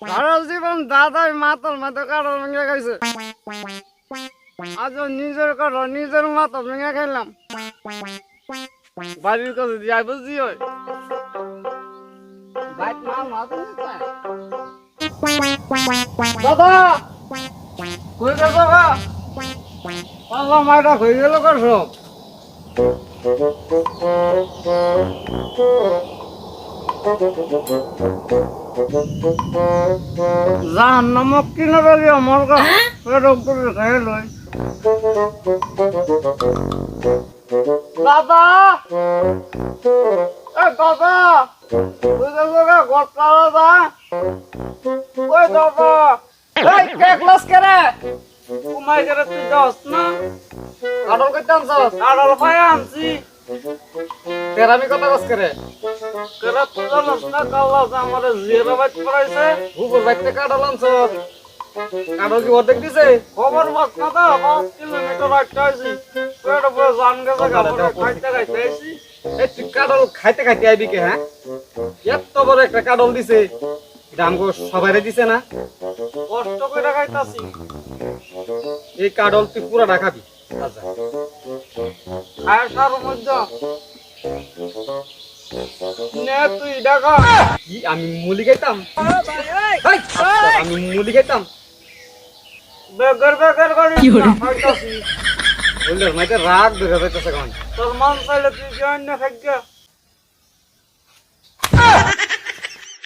সারা জীবন দাদাই মাতাল মাথা কাটাল ভেঙে খাইছে, আজ নিজের কাটা নিজের মাথা ভেঙে খাইলাম। বাড়ির কাছে যাই বুঝি হয় দাদা কই গেছো গা? পাল্লা মাইটা হয়ে গেল করছো জান নামক কিনে বেরিয়ে আমার গা করে খেয়ে লই। দাদা এ দাদা কই গেছো গা? গটকা দাদা ওই দাদা এই কে ক্লাস করে ঘুমাই করে তুই যাস না? কাডল কইতে আনছস? কাডল পাই আনছি। তেরামি কথা কস করে কেরা তুই জানস না কাল্লা যে আমারে জিরা বাইত পড়াইছে হুকুর বাইতে কাডল আনছস। কাডল কি অর্ধেক দিছে? খবর বাস না দা 5 কিলোমিটার রাখতে আইছি পেট পুরো জান গেছে কাপড় খাইতে খাইতে আইছি। এই তুই কাডল খাইতে খাইতে আইবি কে? হ্যাঁ এত বড় একটা কাডল দিছে, দাম গো সবাইরে দিছে না? কষ্ট করে খাইতাছি। এই কাডল তুই পুরো রাখাবি। আচ্ছা আর সার মধ্যে নে তুই ডাকা কি আমি মুলি খাইতাম? আমি মুলি খাইতাম বেগর বেগর করে খাইতাছি। বললে মাইতে রাগ বেগর যাইতাছে কোন তোর মন চাইলে তুই জয়েন না খাইগা।